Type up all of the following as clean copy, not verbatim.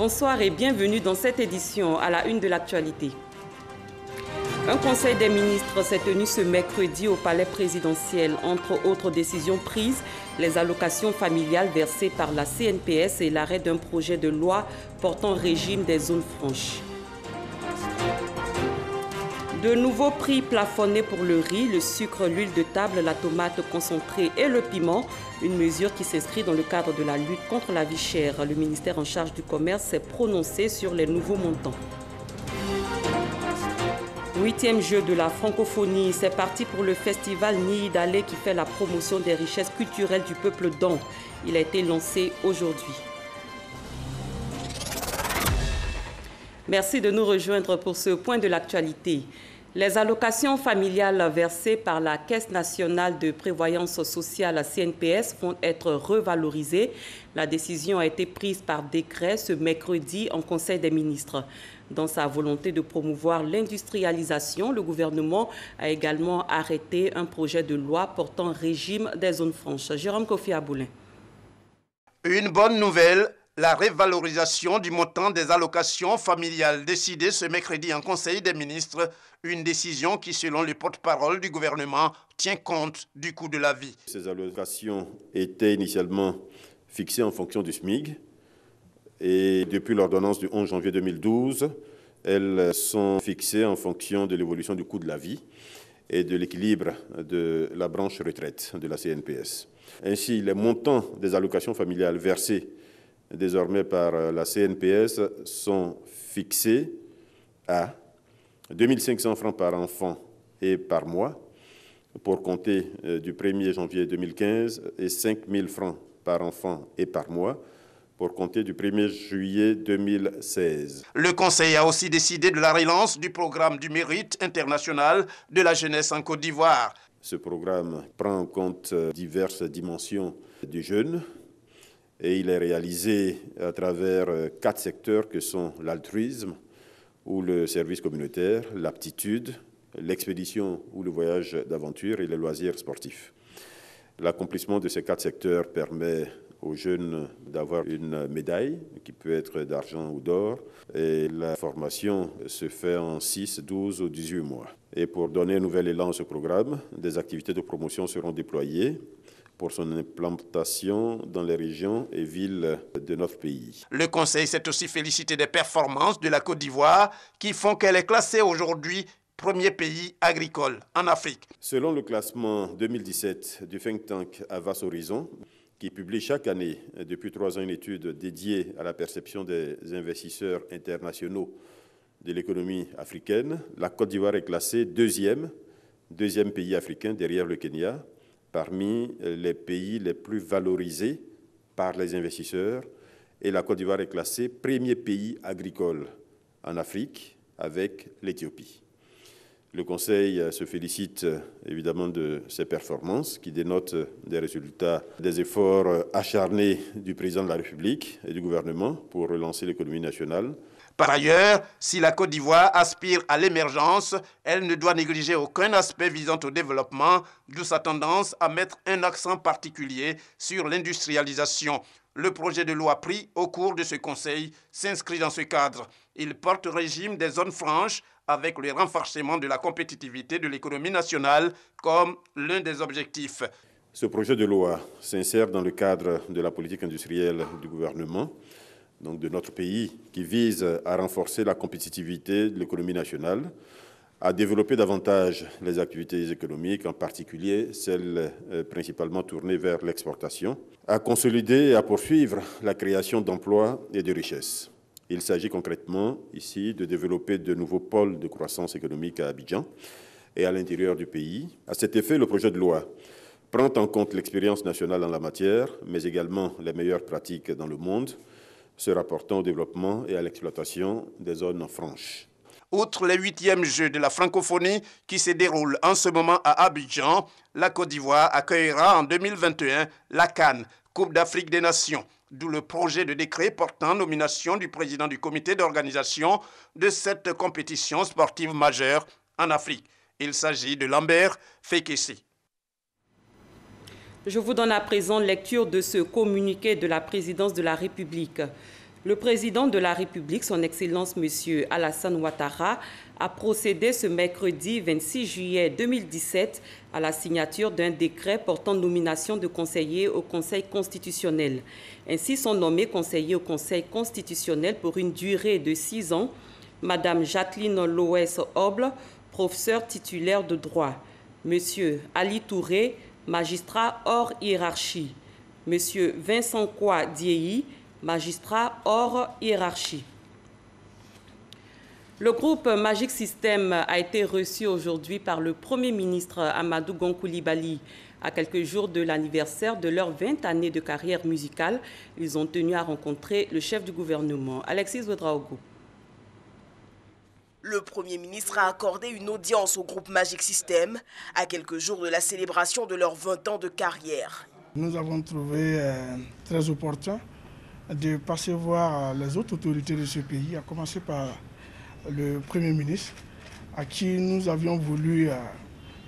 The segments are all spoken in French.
Bonsoir et bienvenue dans cette édition à la une de l'actualité. Un conseil des ministres s'est tenu ce mercredi au palais présidentiel. Entre autres décisions prises, les allocations familiales versées par la CNPS et l'arrêt d'un projet de loi portant régime des zones franches. De nouveaux prix plafonnés pour le riz, le sucre, l'huile de table, la tomate concentrée et le piment. Une mesure qui s'inscrit dans le cadre de la lutte contre la vie chère. Le ministère en charge du commerce s'est prononcé sur les nouveaux montants. 8e jeu de la francophonie, c'est parti pour le festival Niidalé qui fait la promotion des richesses culturelles du peuple d'An. Il a été lancé aujourd'hui. Merci de nous rejoindre pour ce point de l'actualité. Les allocations familiales versées par la Caisse nationale de prévoyance sociale CNPS vont être revalorisées. La décision a été prise par décret ce mercredi en Conseil des ministres. Dans sa volonté de promouvoir l'industrialisation, le gouvernement a également arrêté un projet de loi portant régime des zones franches. Jérôme Kofi Aboulin. Une bonne nouvelle. La revalorisation du montant des allocations familiales décidée ce mercredi en Conseil des ministres, une décision qui, selon le porte-parole du gouvernement, tient compte du coût de la vie. Ces allocations étaient initialement fixées en fonction du SMIC et depuis l'ordonnance du 11 janvier 2012, elles sont fixées en fonction de l'évolution du coût de la vie et de l'équilibre de la branche retraite de la CNPS. Ainsi, les montants des allocations familiales versées désormais par la CNPS sont fixés à 2 500 francs par enfant et par mois pour compter du 1er janvier 2015 et 5 000 francs par enfant et par mois pour compter du 1er juillet 2016. Le Conseil a aussi décidé de la relance du programme du mérite international de la jeunesse en Côte d'Ivoire. Ce programme prend en compte diverses dimensions du jeune. Et il est réalisé à travers 4 secteurs que sont l'altruisme ou le service communautaire, l'aptitude, l'expédition ou le voyage d'aventure et les loisirs sportifs. L'accomplissement de ces 4 secteurs permet aux jeunes d'avoir une médaille qui peut être d'argent ou d'or et la formation se fait en 6, 12 ou 18 mois. Et pour donner un nouvel élan à ce programme, des activités de promotion seront déployées pour son implantation dans les régions et villes de notre pays. Le Conseil s'est aussi félicité des performances de la Côte d'Ivoire qui font qu'elle est classée aujourd'hui premier pays agricole en Afrique. Selon le classement 2017 du think tank Avas Horizon, qui publie chaque année depuis 3 ans une étude dédiée à la perception des investisseurs internationaux de l'économie africaine, la Côte d'Ivoire est classée deuxième pays africain derrière le Kenya, parmi les pays les plus valorisés par les investisseurs, et la Côte d'Ivoire est classée premier pays agricole en Afrique avec l'Éthiopie. Le Conseil se félicite évidemment de ces performances qui dénotent des résultats des efforts acharnés du président de la République et du gouvernement pour relancer l'économie nationale. Par ailleurs, si la Côte d'Ivoire aspire à l'émergence, elle ne doit négliger aucun aspect visant au développement, d'où sa tendance à mettre un accent particulier sur l'industrialisation. Le projet de loi pris au cours de ce conseil s'inscrit dans ce cadre. Il porte régime des zones franches avec le renforcement de la compétitivité de l'économie nationale comme l'un des objectifs. Ce projet de loi s'insère dans le cadre de la politique industrielle du gouvernement, donc de notre pays, qui vise à renforcer la compétitivité de l'économie nationale, à développer davantage les activités économiques, en particulier celles principalement tournées vers l'exportation, à consolider et à poursuivre la création d'emplois et de richesses. Il s'agit concrètement ici de développer de nouveaux pôles de croissance économique à Abidjan et à l'intérieur du pays. À cet effet, le projet de loi prend en compte l'expérience nationale en la matière, mais également les meilleures pratiques dans le monde, se rapportant au développement et à l'exploitation des zones franches. Outre les 8e Jeux de la francophonie qui se déroulent en ce moment à Abidjan, la Côte d'Ivoire accueillera en 2021 la CAN, Coupe d'Afrique des Nations, d'où le projet de décret portant nomination du président du comité d'organisation de cette compétition sportive majeure en Afrique. Il s'agit de Lambert Fekessi. Je vous donne à présent lecture de ce communiqué de la présidence de la République. Le président de la République, son Excellence M. Alassane Ouattara, a procédé ce mercredi 26 juillet 2017 à la signature d'un décret portant nomination de conseillers au Conseil constitutionnel. Ainsi sont nommés conseillers au Conseil constitutionnel pour une durée de 6 ans Madame Jacqueline Loès Oble, professeure titulaire de droit. Monsieur Ali Touré, magistrat hors hiérarchie. Monsieur Vincent Kwa Diéhi, magistrat hors hiérarchie. Le groupe Magic System a été reçu aujourd'hui par le Premier ministre Amadou Gon Coulibaly. À quelques jours de l'anniversaire de leurs 20 années de carrière musicale, ils ont tenu à rencontrer le chef du gouvernement, Alexis Ouedraogo. Le Premier ministre a accordé une audience au groupe Magic System à quelques jours de la célébration de leurs 20 ans de carrière. Nous avons trouvé très opportun de passer voir les autres autorités de ce pays, à commencer par le Premier ministre, à qui nous avions voulu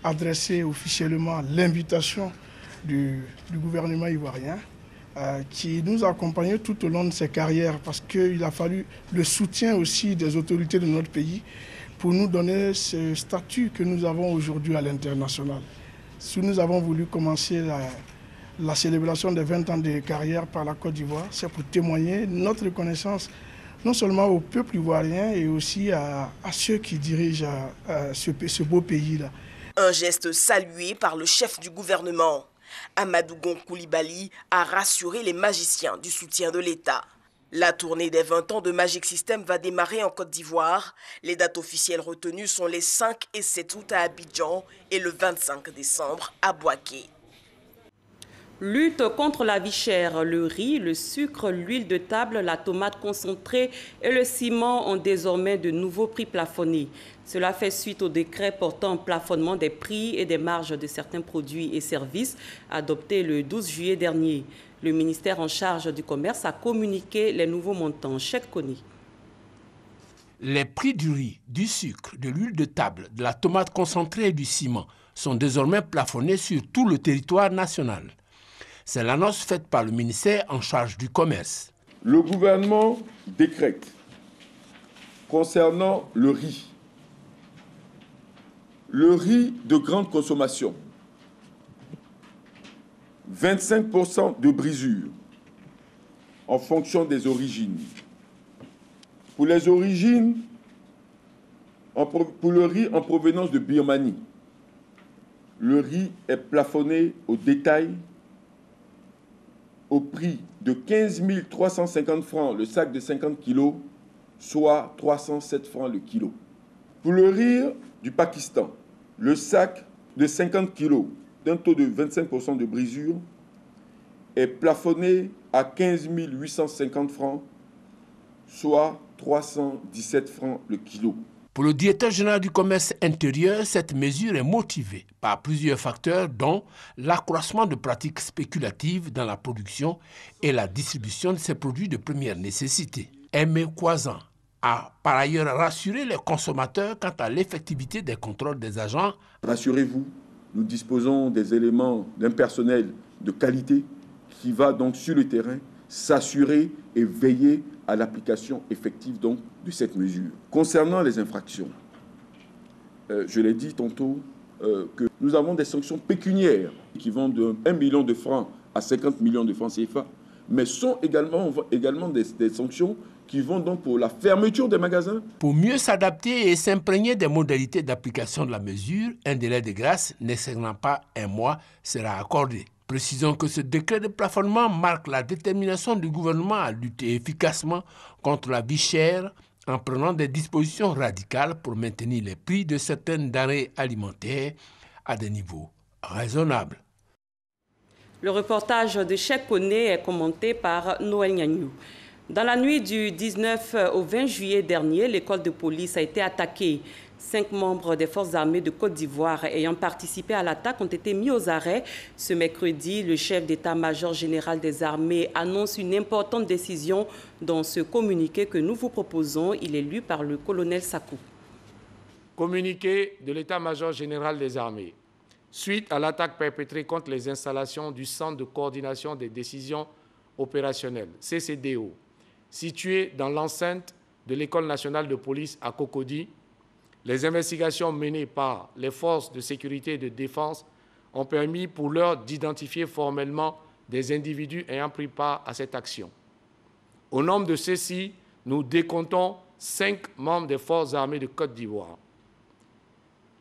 adresser officiellement l'invitation du gouvernement ivoirien, qui nous a accompagnés tout au long de ses carrières, parce qu'il a fallu le soutien aussi des autorités de notre pays pour nous donner ce statut que nous avons aujourd'hui à l'international. Si nous avons voulu commencer la célébration des 20 ans de carrière par la Côte d'Ivoire, c'est pour témoigner notre reconnaissance non seulement au peuple ivoirien et aussi à ceux qui dirigent ce beau pays-là. Un geste salué par le chef du gouvernement. Amadou Gon Coulibaly a rassuré les magiciens du soutien de l'État. La tournée des 20 ans de Magic System va démarrer en Côte d'Ivoire. Les dates officielles retenues sont les 5 et 7 août à Abidjan et le 25 décembre à Bouaké. Lutte contre la vie chère, le riz, le sucre, l'huile de table, la tomate concentrée et le ciment ont désormais de nouveaux prix plafonnés. Cela fait suite au décret portant un plafonnement des prix et des marges de certains produits et services adopté le 12 juillet dernier. Le ministère en charge du commerce a communiqué les nouveaux montants. Cheikh Koni. Les prix du riz, du sucre, de l'huile de table, de la tomate concentrée et du ciment sont désormais plafonnés sur tout le territoire national. C'est l'annonce faite par le ministère en charge du commerce. Le gouvernement décrète concernant le riz de grande consommation, 25% de brisure en fonction des origines. Pour les origines, pour le riz en provenance de Birmanie, le riz est plafonné au détail au prix de 15 350 francs le sac de 50 kg, soit 307 francs le kilo. Pour le riz du Pakistan, le sac de 50 kg d'un taux de 25% de brisure est plafonné à 15 850 francs, soit 317 francs le kilo. Pour le directeur général du commerce intérieur, cette mesure est motivée par plusieurs facteurs, dont l'accroissement de pratiques spéculatives dans la production et la distribution de ces produits de première nécessité. Aimé Kwazan a par ailleurs rassuré les consommateurs quant à l'effectivité des contrôles des agents. Rassurez-vous, nous disposons des éléments d'un personnel de qualité qui va donc sur le terrain s'assurer et veiller à l'application effective donc de cette mesure. Concernant les infractions, je l'ai dit tantôt, que nous avons des sanctions pécuniaires qui vont de 1 million de francs à 50 millions de francs CFA, mais sont également des sanctions qui vont donc pour la fermeture des magasins. Pour mieux s'adapter et s'imprégner des modalités d'application de la mesure, un délai de grâce n'excédant pas 1 mois sera accordé. Précisons que ce décret de plafonnement marque la détermination du gouvernement à lutter efficacement contre la vie chère en prenant des dispositions radicales pour maintenir les prix de certaines denrées alimentaires à des niveaux raisonnables. Le reportage de Cheikh Kone est commenté par Noël Nyanyou. Dans la nuit du 19 au 20 juillet dernier, l'école de police a été attaquée. 5 membres des forces armées de Côte d'Ivoire ayant participé à l'attaque ont été mis aux arrêts. Ce mercredi, le chef d'état-major général des armées annonce une importante décision dans ce communiqué que nous vous proposons. Il est lu par le colonel Sakou. Communiqué de l'état-major général des armées. Suite à l'attaque perpétrée contre les installations du Centre de coordination des décisions opérationnelles, CCDO, situé dans l'enceinte de l'École nationale de police à Cocody. Les investigations menées par les forces de sécurité et de défense ont permis pour l'heure d'identifier formellement des individus ayant pris part à cette action. Au nombre de ceux-ci, nous décomptons 5 membres des forces armées de Côte d'Ivoire.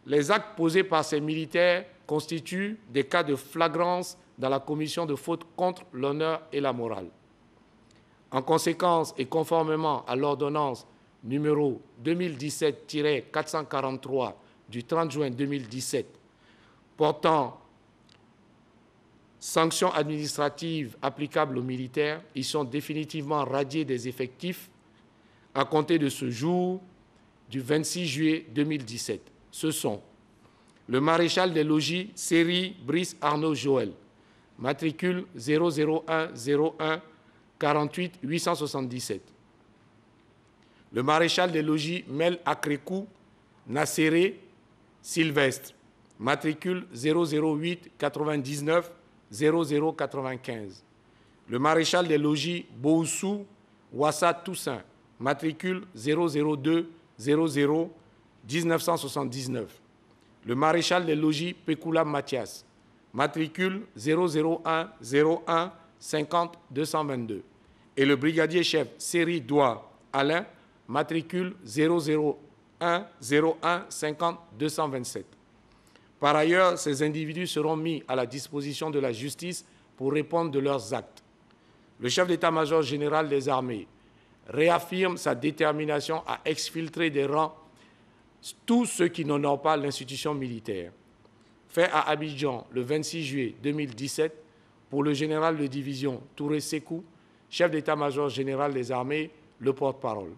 Les actes posés par ces militaires constituent des cas de flagrance dans la commission de fautes contre l'honneur et la morale. En conséquence et conformément à l'ordonnance numéro 2017-443 du 30 juin 2017 portant sanctions administratives applicables aux militaires, ils sont définitivement radiés des effectifs à compter de ce jour du 26 juillet 2017. Ce sont le maréchal des logis Série Brice Arnaud Joël, matricule 00101 48 877. Le maréchal des logis Mel Akrekou Nasséré Sylvestre, matricule 008 99 0095. Le maréchal des logis Boussou Wassa Toussaint, matricule 002 00 1979. Le maréchal des logis Pekoula Mathias, matricule 001 01 50 222. Et le brigadier chef Série Doua Alain, matricule 001 01 50 227. Par ailleurs, ces individus seront mis à la disposition de la justice pour répondre de leurs actes. Le chef d'état-major général des armées réaffirme sa détermination à exfiltrer des rangs tous ceux qui n'honorent pas l'institution militaire. Fait à Abidjan le 26 juillet 2017 pour le général de division Touré Sekou, chef d'état-major général des armées, le porte-parole.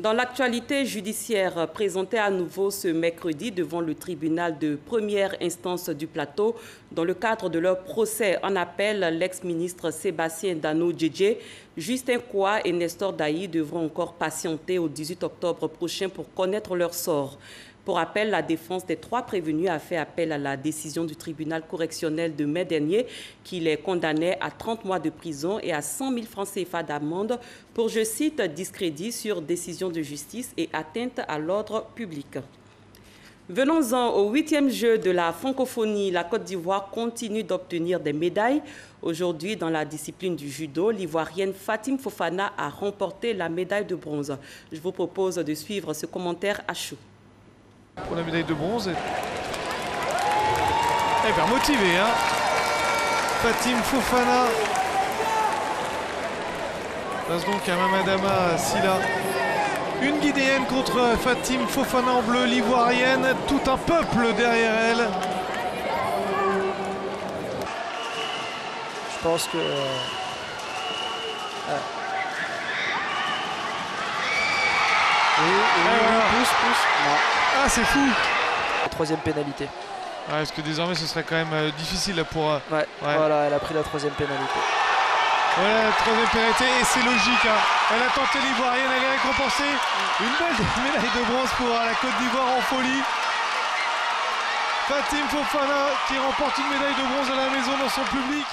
Dans l'actualité judiciaire présentée à nouveau ce mercredi devant le tribunal de première instance du Plateau, dans le cadre de leur procès en appel, l'ex-ministre Sébastien Dano-Djedje, Justin Koua et Nestor Daï devront encore patienter au 18 octobre prochain pour connaître leur sort. Pour rappel, la défense des 3 prévenus a fait appel à la décision du tribunal correctionnel de mai dernier qui les condamnait à 30 mois de prison et à 100 000 francs CFA d'amende pour, je cite, discrédit sur décision de justice et atteinte à l'ordre public. Venons-en au 8e jeu de la francophonie. La Côte d'Ivoire continue d'obtenir des médailles. Aujourd'hui, dans la discipline du judo, l'Ivoirienne Fatim Fofana a remporté la médaille de bronze. Je vous propose de suivre ce commentaire à chaud. Pour la médaille de bronze. Eh bien motivé, hein. Fatim Fofana. Passe donc à Mamadama Silla. Une Guinéenne contre Fatim Fofana en bleu, l'Ivoirienne. Tout un peuple derrière elle. Je pense que... pousse. Non. Ah, c'est fou. La 3e pénalité. Ouais, parce que désormais ce serait quand même difficile pour... Ouais, voilà, elle a pris la 3e pénalité. Voilà la 3e pénalité et c'est logique. Hein. Elle a tenté l'Ivoirienne, elle est récompensée. Une belle médaille de bronze pour la Côte d'Ivoire en folie. Fatim Fofana qui remporte une médaille de bronze à la maison dans son public.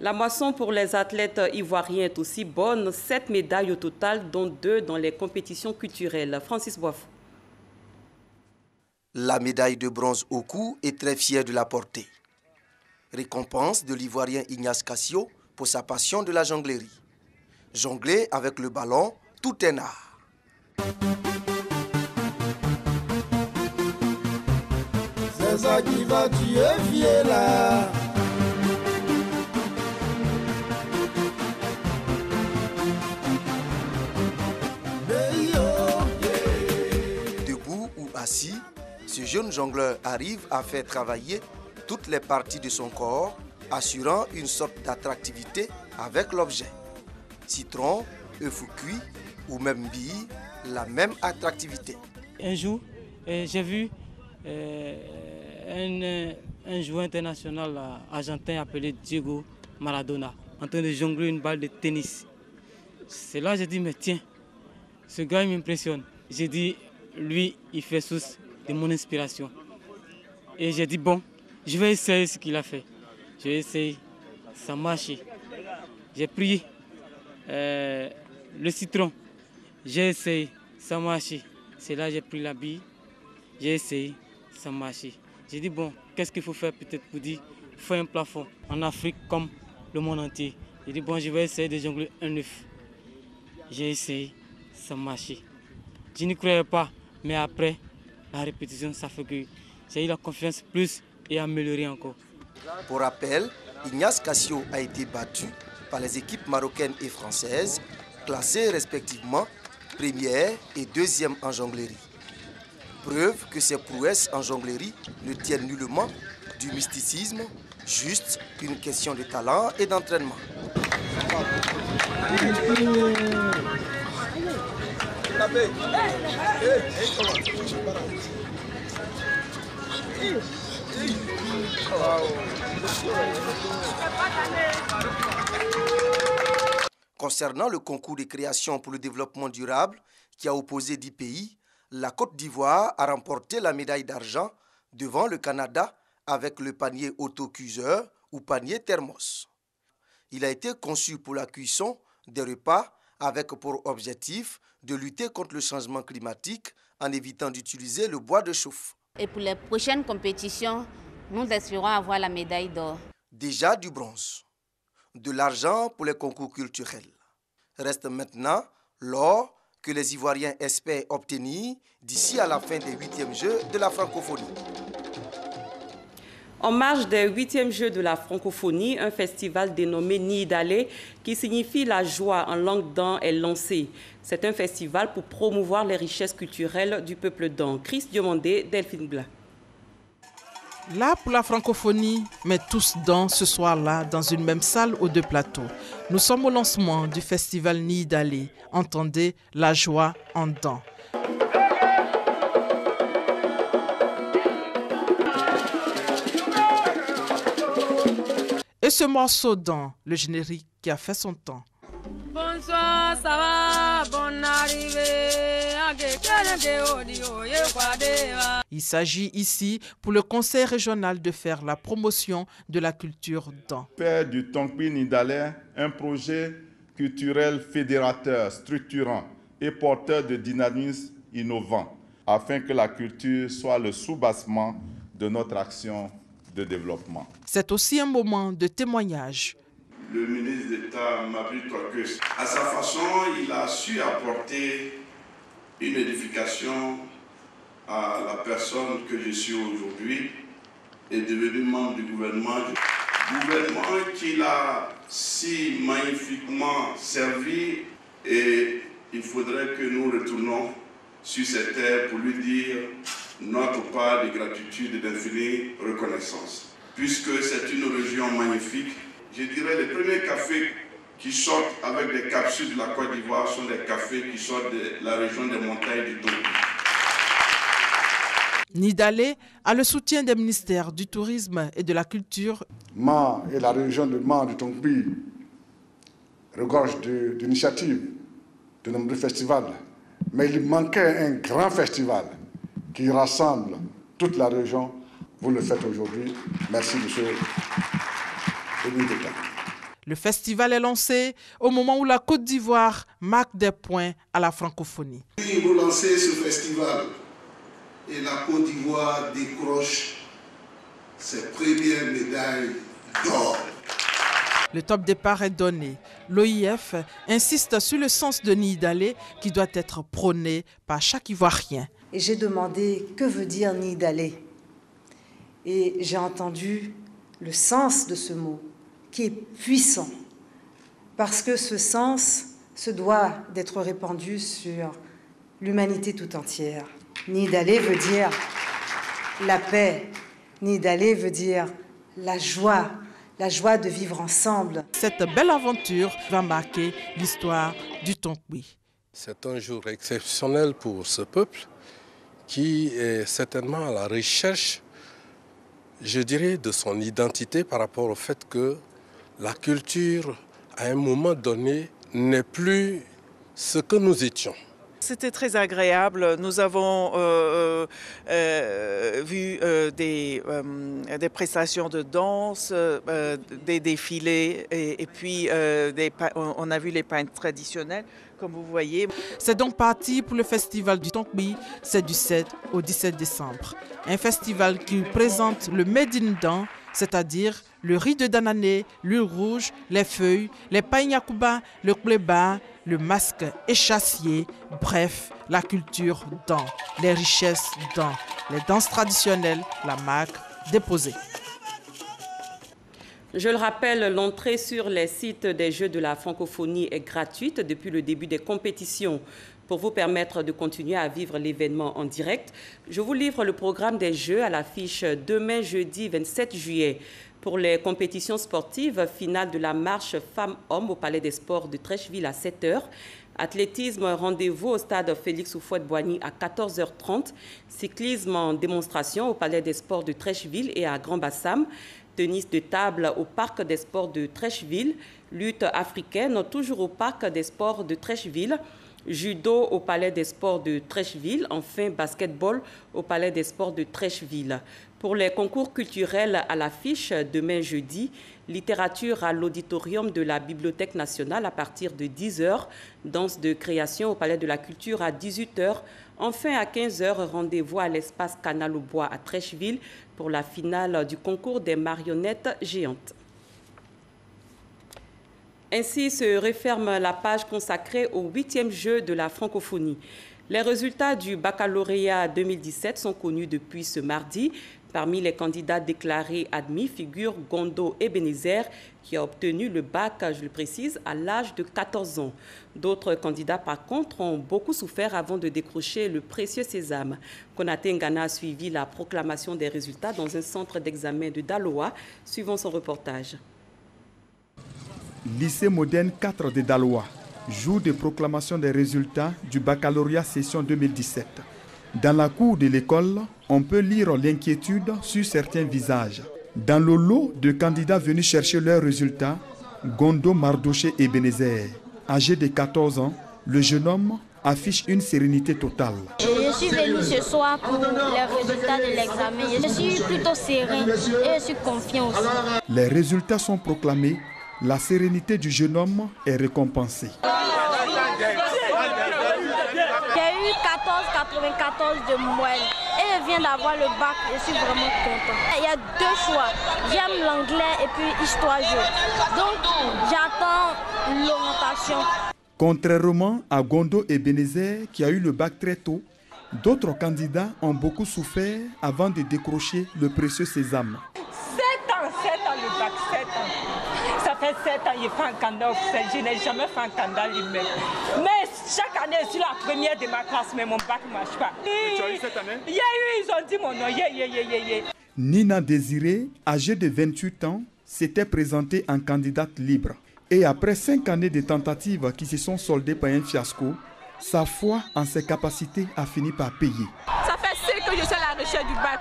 La moisson pour les athlètes ivoiriens est aussi bonne. 7 médailles au total, dont 2 dans les compétitions culturelles. Francis Boif. La médaille de bronze au cou est très fière de la porter. Récompense de l'Ivoirien Ignace Cassio pour sa passion de la jonglerie. Jongler avec le ballon, tout un art. C'est ça qui va tuer Viella. Debout ou assis, ce jeune jongleur arrive à faire travailler toutes les parties de son corps, assurant une sorte d'attractivité avec l'objet. Citron, œuf cuit ou même billes, la même attractivité. Un jour, j'ai vu un joueur international argentin appelé Diego Maradona en train de jongler une balle de tennis. C'est là que j'ai dit, mais tiens, ce gars il m'impressionne. J'ai dit, lui, il fait source de mon inspiration. Et j'ai dit, bon, je vais essayer ce qu'il a fait. Je vais essayer, ça marche. J'ai prié le citron. J'ai essayé, ça marche. C'est là que j'ai pris la bille, j'ai essayé, ça marche. J'ai dit bon, qu'est-ce qu'il faut faire peut-être pour dire faire un plafond en Afrique comme le monde entier. J'ai dit bon, je vais essayer de jongler un œuf. J'ai essayé, ça marche. Je n'y croyais pas, mais après la répétition, ça fait que j'ai eu la confiance plus et amélioré encore. Pour rappel, Ignace Cassio a été battu par les équipes marocaines et françaises, classées respectivement première et deuxième en jonglerie. Preuve que ces prouesses en jonglerie ne tiennent nullement du mysticisme, juste une question de talent et d'entraînement. Concernant le concours de création pour le développement durable qui a opposé 10 pays, la Côte d'Ivoire a remporté la médaille d'argent devant le Canada avec le panier autocuiseur ou panier thermos. Il a été conçu pour la cuisson des repas avec pour objectif de lutter contre le changement climatique en évitant d'utiliser le bois de chauffe. Et pour les prochaines compétitions, nous espérons avoir la médaille d'or. Déjà du bronze, de l'argent pour les concours culturels. Reste maintenant l'or que les Ivoiriens espèrent obtenir d'ici à la fin des 8e Jeux de la francophonie. En marge des 8e Jeux de la francophonie, un festival dénommé Nidalé, qui signifie la joie en langue dan, est lancé. C'est un festival pour promouvoir les richesses culturelles du peuple dan. Chris Diomandé, Delphine Blanc. Là pour la francophonie, mais tous dans ce soir-là, dans une même salle aux 2 plateaux. Nous sommes au lancement du festival Nidalé. Entendez la joie en dan. Et ce morceau dan, le générique qui a fait son temps. Bonsoir, ça va, bonne arrivée. Il s'agit ici pour le conseil régional de faire la promotion de la culture dan. Faire du Tongbi Nidalé un projet culturel fédérateur, structurant et porteur de dynamisme innovant, afin que la culture soit le soubassement de notre action de développement. C'est aussi un moment de témoignage. Le ministre d'État Mabri Torques, à sa façon, il a su apporter une édification à la personne que je suis aujourd'hui et devenu membre du gouvernement. Gouvernement qu'il a si magnifiquement servi, et il faudrait que nous retournons sur cette terre pour lui dire notre part de gratitude et d'infinie reconnaissance. Puisque c'est une région magnifique, je dirais les premiers cafés qui sortent avec des capsules de la Côte d'Ivoire sont des cafés qui sortent de la région des montagnes du Togo. Nidalé a le soutien des ministères du Tourisme et de la Culture. Ma et la région de Ma du Tongbi regorge d'initiatives, de nombreux festivals. Mais il manquait un grand festival qui rassemble toute la région. Vous le faites aujourd'hui. Merci, monsieur le ministre d'État. Le festival est lancé au moment où la Côte d'Ivoire marque des points à la francophonie. Vous lancez ce festival et la Côte d'Ivoire décroche ses premières médailles d'or. Le top départ est donné. L'OIF insiste sur le sens de Nidalé qui doit être prôné par chaque Ivoirien. Et j'ai demandé que veut dire Nidalé. Et j'ai entendu le sens de ce mot, qui est puissant, parce que ce sens se doit d'être répandu sur l'humanité tout entière. Nidalé veut dire la paix, Nidalé veut dire la joie de vivre ensemble. Cette belle aventure va marquer l'histoire du Tongbi. C'est un jour exceptionnel pour ce peuple qui est certainement à la recherche, je dirais, de son identité par rapport au fait que la culture, à un moment donné, n'est plus ce que nous étions. c'était très agréable. Nous avons vu des prestations de danse, des défilés et puis on a vu les peintres traditionnels, comme vous voyez. C'est donc parti pour le festival du Tonkbi, c'est du 7 au 17 décembre. Un festival qui présente le Made in Dan, c'est-à-dire le riz de Danané, l'huile rouge, les feuilles, les païnyakuba, le kléba, le masque échassier, bref, la culture Dan, les richesses Dan, les danses traditionnelles, la marque déposée. Je le rappelle, l'entrée sur les sites des Jeux de la francophonie est gratuite depuis le début des compétitions. Pour vous permettre de continuer à vivre l'événement en direct, je vous livre le programme des Jeux à l'affiche demain jeudi 27 juillet. Pour les compétitions sportives, finale de la marche femmes-hommes au Palais des Sports de Trècheville à 7 h. Athlétisme, rendez-vous au stade Félix Houphouët-Boigny à 14 h 30. Cyclisme en démonstration au Palais des Sports de Trècheville et à Grand-Bassam. Tennis de table au Parc des Sports de Trècheville. Lutte africaine, toujours au Parc des Sports de Trècheville. Judo au Palais des Sports de Trècheville. Enfin, basketball au Palais des Sports de Trècheville. Pour les concours culturels à l'affiche demain jeudi, littérature à l'auditorium de la Bibliothèque nationale à partir de 10 h, danse de création au Palais de la Culture à 18 h. Enfin, à 15 h, rendez-vous à l'espace Canal au Bois à Trècheville pour la finale du concours des marionnettes géantes. Ainsi se referme la page consacrée au 8e jeu de la francophonie. Les résultats du baccalauréat 2017 sont connus depuis ce mardi. Parmi les candidats déclarés admis figure Gondo Ebenezer, qui a obtenu le bac, je le précise, à l'âge de 14 ans. D'autres candidats, par contre, ont beaucoup souffert avant de décrocher le précieux sésame. Konaté Ngana a suivi la proclamation des résultats dans un centre d'examen de Daloa. Suivons son reportage. Lycée moderne 4 de Daloa, jour de proclamation des résultats du baccalauréat session 2017. Dans la cour de l'école, on peut lire l'inquiétude sur certains visages. Dans le lot de candidats venus chercher leurs résultats, Gondo Mardoché Ebenezer, âgé de 14 ans, le jeune homme affiche une sérénité totale. Je suis venu ce soir pour les résultats de l'examen. Je suis plutôt serein et je suis confiant aussi. Les résultats sont proclamés. La sérénité du jeune homme est récompensée. J'ai eu 14,94 de moyenne et je viens d'avoir le bac. Je suis vraiment content. Il y a deux choix. J'aime l'anglais et puis histoire-géo. Donc j'attends l'orientation. Contrairement à Gondo Ebenezer qui a eu le bac très tôt, d'autres candidats ont beaucoup souffert avant de décrocher le précieux sésame. 7 ans le bac, 7 ans. Ça fait 7 ans qu'il fait un candidat officiel. Je n'ai jamais fait un candidat lui-même. Mais chaque année, je suis la première de ma classe, mais mon bac ne marche pas. Et tu as eu cette année? Ils ont dit mon nom. Nina Désiré, âgée de 28 ans, s'était présentée en candidate libre. Et après 5 années de tentatives qui se sont soldées par un fiasco, sa foi en ses capacités a fini par payer. Ça fait 5 ans que je suis à la recherche du bac.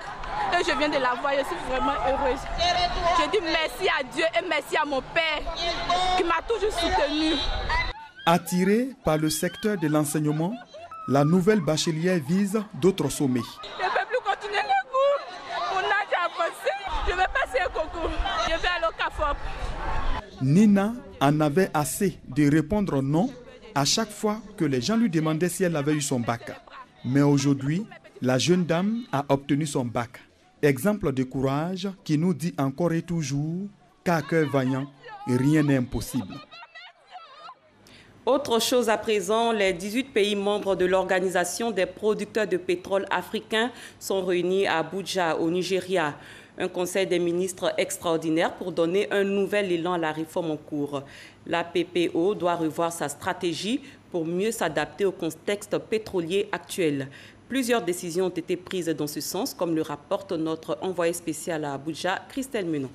Et je viens de l'avoir, je suis vraiment heureuse. Je dis merci à Dieu et merci à mon père qui m'a toujours soutenue. Attirée par le secteur de l'enseignement, la nouvelle bachelière vise d'autres sommets. Je ne peux plus continuer les cours. Mon âge a avancé. Je vais passer un concours. Je vais aller au CAFOP. Nina en avait assez de répondre non à chaque fois que les gens lui demandaient si elle avait eu son bac. Mais aujourd'hui, la jeune dame a obtenu son bac. Exemple de courage qui nous dit encore et toujours qu'à cœur vaillant, rien n'est impossible. Autre chose à présent, les 18 pays membres de l'Organisation des producteurs de pétrole africains sont réunis à Abuja, au Nigeria. Un conseil des ministres extraordinaire pour donner un nouvel élan à la réforme en cours. La PPO doit revoir sa stratégie pour mieux s'adapter au contexte pétrolier actuel. Plusieurs décisions ont été prises dans ce sens, comme le rapporte notre envoyé spécial à Abuja, Christelle Menon.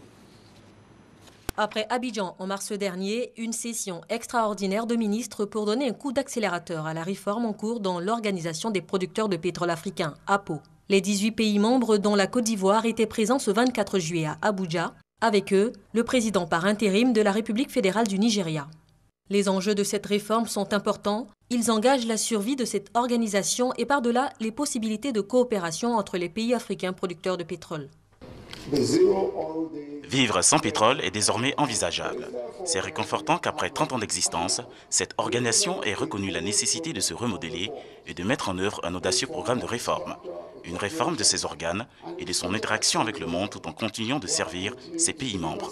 Après Abidjan en mars dernier, une session extraordinaire de ministres pour donner un coup d'accélérateur à la réforme en cours dans l'Organisation des producteurs de pétrole africains, APO. Les 18 pays membres, dont la Côte d'Ivoire, étaient présents ce 24 juillet à Abuja. Avec eux, le président par intérim de la République fédérale du Nigeria. Les enjeux de cette réforme sont importants. Ils engagent la survie de cette organisation et par-delà les possibilités de coopération entre les pays africains producteurs de pétrole. Vivre sans pétrole est désormais envisageable. C'est réconfortant qu'après 30 ans d'existence, cette organisation ait reconnu la nécessité de se remodeler et de mettre en œuvre un audacieux programme de réforme. Une réforme de ses organes et de son interaction avec le monde tout en continuant de servir ses pays membres.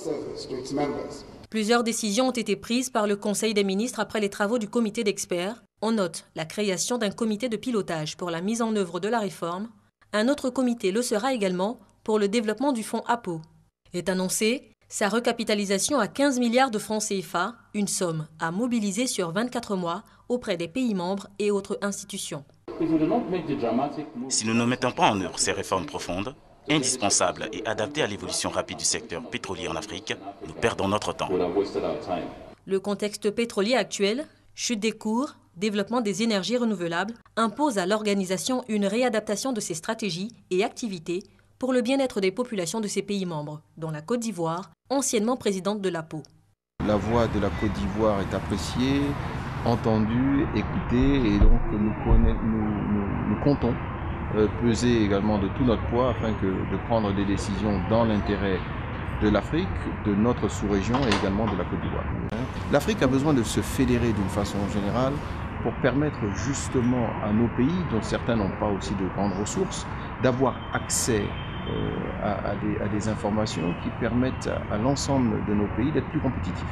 Plusieurs décisions ont été prises par le Conseil des ministres après les travaux du comité d'experts. On note la création d'un comité de pilotage pour la mise en œuvre de la réforme. Un autre comité le sera également pour le développement du fonds APO. Est annoncée sa recapitalisation à 15 milliards de francs CFA, une somme à mobiliser sur 24 mois auprès des pays membres et autres institutions. Si nous ne mettons pas en œuvre ces réformes profondes, indispensables et adaptées à l'évolution rapide du secteur pétrolier en Afrique, nous perdons notre temps. Le contexte pétrolier actuel, chute des cours, développement des énergies renouvelables, impose à l'organisation une réadaptation de ses stratégies et activités pour le bien-être des populations de ces pays membres, dont la Côte d'Ivoire, anciennement présidente de l'APO. La voix de la Côte d'Ivoire est appréciée, entendue, écoutée, et donc nous comptons peser également de tout notre poids afin de prendre des décisions dans l'intérêt de l'Afrique, de notre sous-région et également de la Côte d'Ivoire. L'Afrique a besoin de se fédérer d'une façon générale pour permettre justement à nos pays, dont certains n'ont pas aussi de grandes ressources, d'avoir accès à des informations qui permettent à l'ensemble de nos pays d'être plus compétitifs.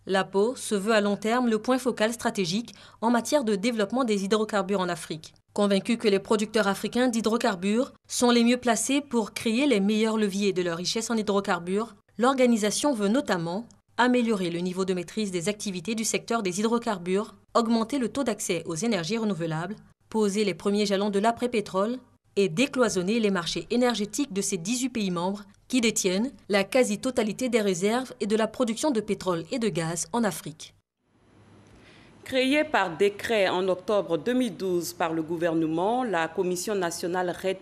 L'APO se veut à long terme le point focal stratégique en matière de développement des hydrocarbures en Afrique. Convaincu que les producteurs africains d'hydrocarbures sont les mieux placés pour créer les meilleurs leviers de leur richesse en hydrocarbures, l'organisation veut notamment améliorer le niveau de maîtrise des activités du secteur des hydrocarbures, augmenter le taux d'accès aux énergies renouvelables, poser les premiers jalons de l'après-pétrole et décloisonner les marchés énergétiques de ces 18 pays membres qui détiennent la quasi-totalité des réserves et de la production de pétrole et de gaz en Afrique. Créée par décret en octobre 2012 par le gouvernement, la Commission nationale RED+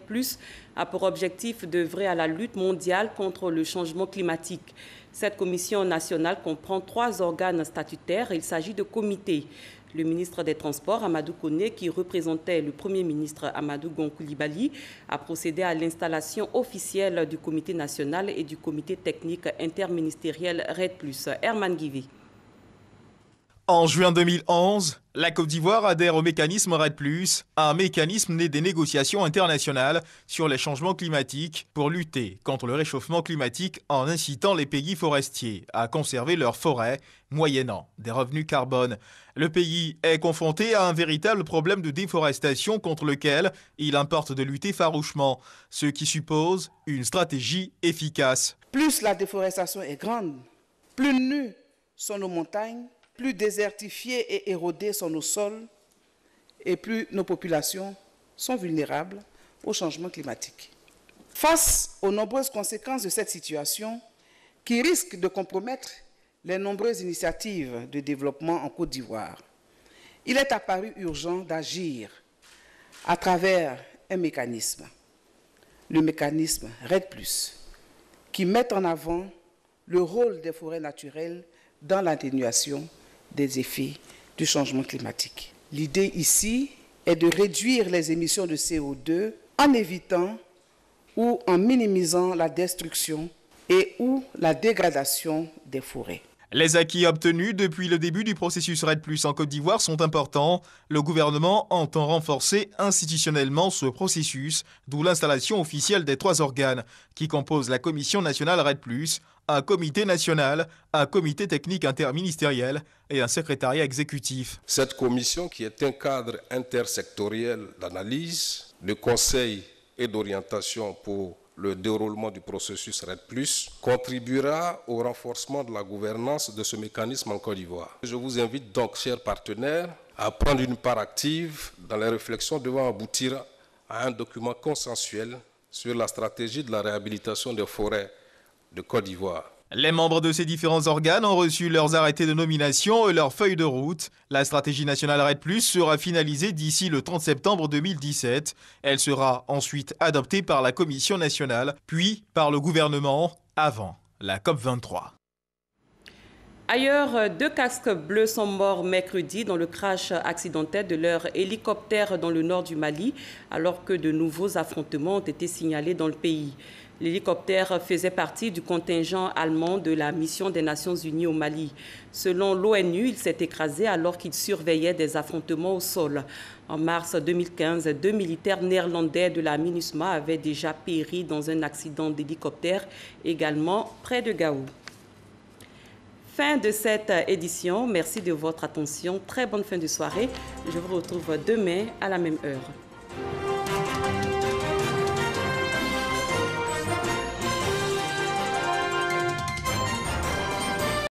a pour objectif d'œuvrer à la lutte mondiale contre le changement climatique. Cette commission nationale comprend 3 organes statutaires. Il s'agit de comités. Le ministre des Transports, Amadou Koné, qui représentait le Premier ministre Amadou Gon Coulibaly, a procédé à l'installation officielle du comité national et du comité technique interministériel RED+. Herman Guivé. En juin 2011, la Côte d'Ivoire adhère au mécanisme RED+, un mécanisme né des négociations internationales sur les changements climatiques pour lutter contre le réchauffement climatique en incitant les pays forestiers à conserver leurs forêts, moyennant des revenus carbone. Le pays est confronté à un véritable problème de déforestation contre lequel il importe de lutter farouchement, ce qui suppose une stratégie efficace. Plus la déforestation est grande, plus nues sont nos montagnes, plus désertifiés et érodés sont nos sols et plus nos populations sont vulnérables au changement climatique. Face aux nombreuses conséquences de cette situation qui risque de compromettre les nombreuses initiatives de développement en Côte d'Ivoire, il est apparu urgent d'agir à travers un mécanisme, le mécanisme RED+, qui met en avant le rôle des forêts naturelles dans l'atténuation des effets du changement climatique. L'idée ici est de réduire les émissions de CO2 en évitant ou en minimisant la destruction et ou la dégradation des forêts. Les acquis obtenus depuis le début du processus RED+ en Côte d'Ivoire sont importants. Le gouvernement entend renforcer institutionnellement ce processus, d'où l'installation officielle des 3 organes qui composent la Commission nationale RED+, un comité national, un comité technique interministériel et un secrétariat exécutif. Cette commission, qui est un cadre intersectoriel d'analyse, de conseil et d'orientation pour le déroulement du processus RED+, contribuera au renforcement de la gouvernance de ce mécanisme en Côte d'Ivoire. Je vous invite donc, chers partenaires, à prendre une part active dans les réflexions devant aboutir à un document consensuel sur la stratégie de la réhabilitation des forêts de Côte d'Ivoire. Les membres de ces différents organes ont reçu leurs arrêtés de nomination et leurs feuilles de route. La stratégie nationale RED+ sera finalisée d'ici le 30 septembre 2017. Elle sera ensuite adoptée par la Commission nationale, puis par le gouvernement avant la COP23. Ailleurs, 2 casques bleus sont morts mercredi dans le crash accidentel de leur hélicoptère dans le nord du Mali, alors que de nouveaux affrontements ont été signalés dans le pays. L'hélicoptère faisait partie du contingent allemand de la mission des Nations Unies au Mali. Selon l'ONU, il s'est écrasé alors qu'il surveillait des affrontements au sol. En mars 2015, 2 militaires néerlandais de la MINUSMA avaient déjà péri dans un accident d'hélicoptère, également près de Gao. Fin de cette édition. Merci de votre attention. Très bonne fin de soirée. Je vous retrouve demain à la même heure.